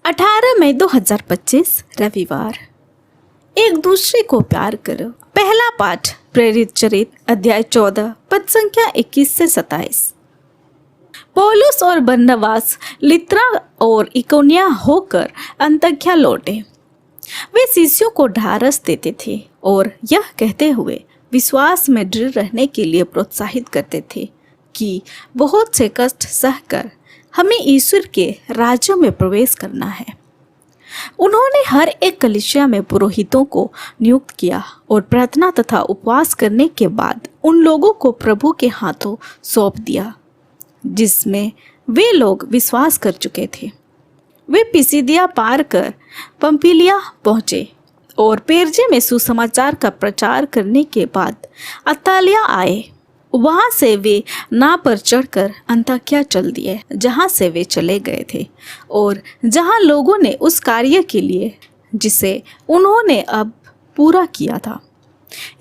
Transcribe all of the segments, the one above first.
18 मई 2025 रविवार। एक दूसरे को प्यार करो। पहला पाठ प्रेरित चरित अध्याय 14 पद संख्या 21 से 27। पौलुस और बरनबास लित्रा और इकोनिया होकर अंतख्या लौटे। वे शिष्यों को ढारस देते थे और यह कहते हुए विश्वास में दृढ़ रहने के लिए प्रोत्साहित करते थे कि बहुत से कष्ट सहकर हमें ईश्वर के राज्य में प्रवेश करना है। उन्होंने हर एक कलीसिया में पुरोहितों को नियुक्त किया और प्रार्थना तथा उपवास करने के बाद उन लोगों को प्रभु के हाथों सौंप दिया जिसमें वे लोग विश्वास कर चुके थे। वे पिसिदिया पार कर पंफिलिया पहुँचे और पेरजे में सुसमाचार का प्रचार करने के बाद अत्तालिया आए। वहाँ से वे नाव पर चढ़कर अंताक्या चल दिए, जहाँ से वे चले गए थे और जहाँ लोगों ने उस कार्य के लिए जिसे उन्होंने अब पूरा किया था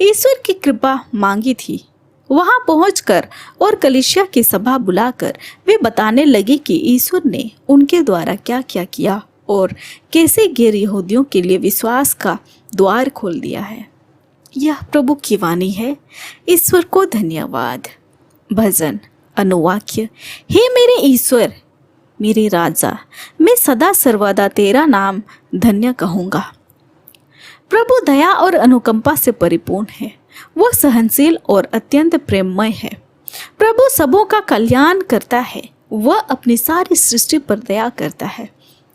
ईश्वर की कृपा मांगी थी, वहाँ पहुंचकर और कलीसिया की सभा बुलाकर वे बताने लगे कि ईश्वर ने उनके द्वारा क्या क्या किया और कैसे गैर यहूदियों के लिए विश्वास का द्वार खोल दिया है। यह प्रभु की वाणी है। ईश्वर को धन्यवाद। भजन अनुवाक्य। हे मेरे ईश्वर, मेरे राजा, मैं सदा सर्वदा तेरा नाम धन्य कहूँगा। प्रभु दया और अनुकंपा से परिपूर्ण है। वह सहनशील और अत्यंत प्रेममय है। प्रभु सबों का कल्याण करता है। वह अपनी सारी सृष्टि पर दया करता है।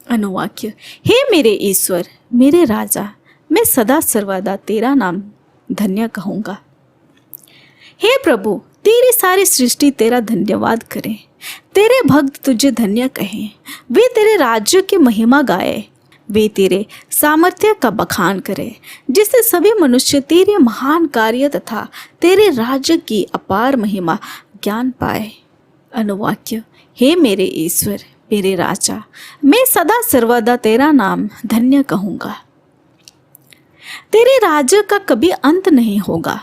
अनुवाक्य। हे मेरे ईश्वर, मेरे राजा, मैं सदा सर्वदा तेरा नाम धन्य कहूँगा। हे प्रभु, तेरी सारी सृष्टि तेरा धन्यवाद करें। तेरे भक्त तुझे धन्य कहें। वे तेरे राज्य की महिमा गाए। वे तेरे सामर्थ्य का बखान करें, जिससे सभी मनुष्य तेरे महान कार्य तथा तेरे राज्य की अपार महिमा ज्ञान पाए। अनुवाक्य। हे मेरे ईश्वर, मेरे राजा, मैं सदा सर्वदा तेरा नाम धन्य कहूँगा। तेरे राज्य का कभी अंत नहीं होगा।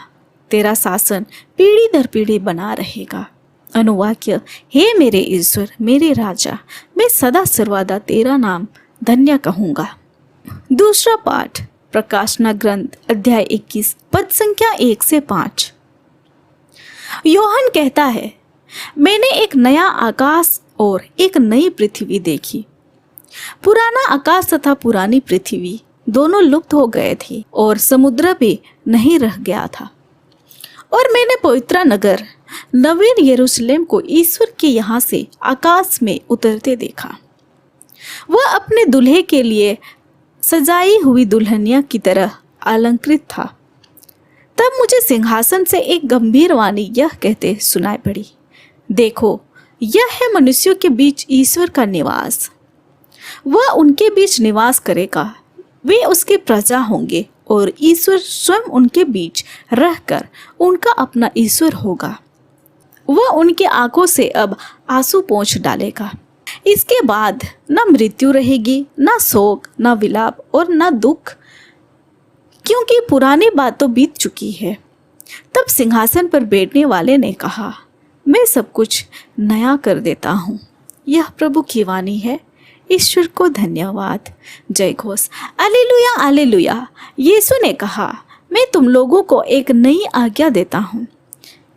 तेरा शासन पीढ़ी दर पीढ़ी बना रहेगा। अनुवाक्य। हे मेरे ईश्वर, मेरे राजा, मैं सदा सर्वदा तेरा नाम धन्य कहूँगा। दूसरा पाठ प्रकाशना ग्रंथ अध्याय 21 पद संख्या 1 से 5। योहन कहता है, मैंने एक नया आकाश और एक नई पृथ्वी देखी। पुराना आकाश तथा पुरानी पृथ्वी दोनों लुप्त हो गए थे और समुद्र भी नहीं रह गया था। और मैंने पवित्र नगर नवीन यरूशलेम को ईश्वर के यहाँ से आकाश में उतरते देखा। वह अपने दूल्हे के लिए सजाई हुई दुल्हनिया की तरह अलंकृत था। तब मुझे सिंहासन से एक गंभीर वाणी यह कहते सुनाई पड़ी, देखो, यह है मनुष्यों के बीच ईश्वर का निवास। वह उनके बीच निवास करेगा। वे उसके प्रजा होंगे और ईश्वर स्वयं उनके बीच रहकर उनका अपना ईश्वर होगा। वह उनके आंखों से अब आंसू पोंछ डालेगा। इसके बाद न मृत्यु रहेगी, न शोक, न विलाप और न दुख, क्योंकि पुरानी बात तो बीत चुकी है। तब सिंहासन पर बैठने वाले ने कहा, मैं सब कुछ नया कर देता हूँ। यह प्रभु की वाणी है। ईश्वर को धन्यवाद। जय घोष। Hallelujah, hallelujah. यीशु ने कहा, मैं तुम लोगों को एक नई आज्ञा देता हूँ।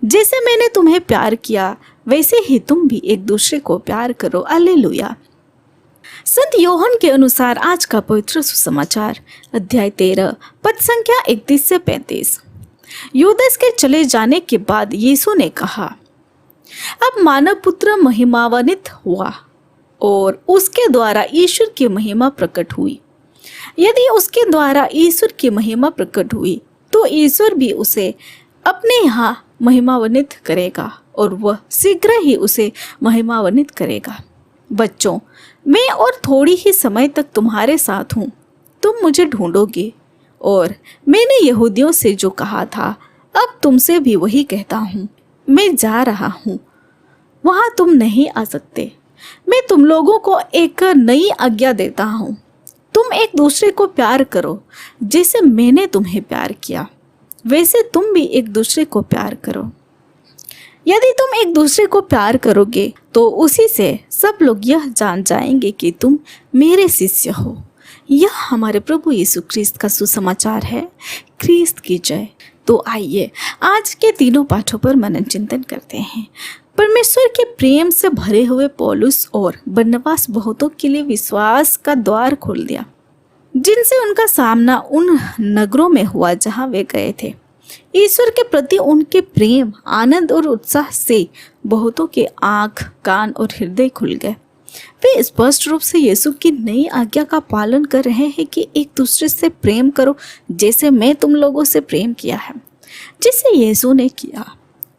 जैसे मैंने तुम्हें प्यार किया वैसे ही तुम भी एक दूसरे को प्यार करो। हालेलुया। संत योहन के अनुसार आज का पवित्र सुसमाचार अध्याय 13 पद संख्या 31 से 35। यूदास के चले जाने के बाद यीशु ने कहा, अब मानव पुत्र महिमान्वित हुआ और उसके द्वारा ईश्वर की महिमा प्रकट हुई। यदि उसके द्वारा ईश्वर की महिमा प्रकट हुई तो ईश्वर भी उसे अपने यहाँ महिमान्वित करेगा और वह शीघ्र ही उसे महिमान्वित करेगा। बच्चों, मैं और थोड़ी ही समय तक तुम्हारे साथ हूँ। तुम मुझे ढूंढोगे और मैंने यहूदियों से जो कहा था अब तुमसे भी वही कहता हूँ। मैं जा रहा हूँ, वहाँ तुम नहीं आ सकते। मैं तुम लोगों को एक नई आज्ञा देता हूँ, तुम एक दूसरे को प्यार करो। जैसे मैंने तुम्हें प्यार किया वैसे तुम भी एक दूसरे को प्यार करो। यदि तुम एक दूसरे को प्यार करोगे तो उसी से सब लोग यह जान जाएंगे कि तुम मेरे शिष्य हो। यह हमारे प्रभु यीशु ख्रीस्त का सुसमाचार है। ख्रीस्त की जय। तो आइए आज के तीनों पाठों पर मनन चिंतन करते हैं। परमेश्वर के प्रेम से भरे हुए पौलुस और बरनबास बहुतों के लिए विश्वास का द्वार खोल दिया, जिनसे उनका सामना उन नगरों में हुआ जहां वे गए थे। ईश्वर के प्रति उनके प्रेम, आनंद और उत्साह से बहुतों के आंख, कान और हृदय खुल गए। वे स्पष्ट रूप से यीशु की नई आज्ञा का पालन कर रहे हैं कि एक दूसरे से प्रेम करो जैसे मैं तुम लोगों से प्रेम किया है, जिसे यीशु ने किया।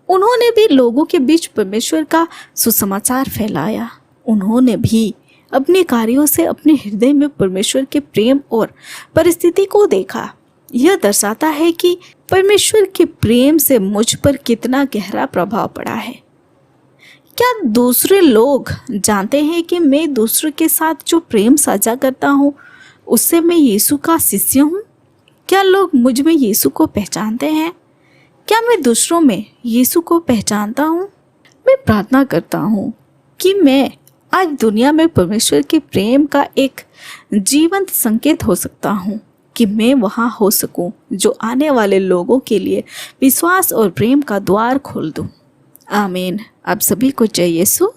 उन्होंने भी लोगों के बीच परमेश्वर का सुसमाचार फैलाया। उन्होंने भी अपने कार्यों से अपने हृदय में परमेश्वर के प्रेम और परिस्थिति को देखा। यह दर्शाता है कि परमेश्वर के प्रेम से मुझ पर कितना गहरा प्रभाव पड़ा है। क्या दूसरे लोग जानते हैं कि मैं दूसरों के साथ जो प्रेम साझा करता हूँ उससे मैं यीशु का शिष्य हूँ? क्या लोग मुझ में यीशु को पहचानते हैं? क्या मैं दूसरों में यीशु को पहचानता हूँ? मैं प्रार्थना करता हूँ कि मैं आज दुनिया में परमेश्वर के प्रेम का एक जीवंत संकेत हो सकता हूँ, कि मैं वहाँ हो सकूँ जो आने वाले लोगों के लिए विश्वास और प्रेम का द्वार खोल दूँ। आमीन। आप सभी को जय यीशु।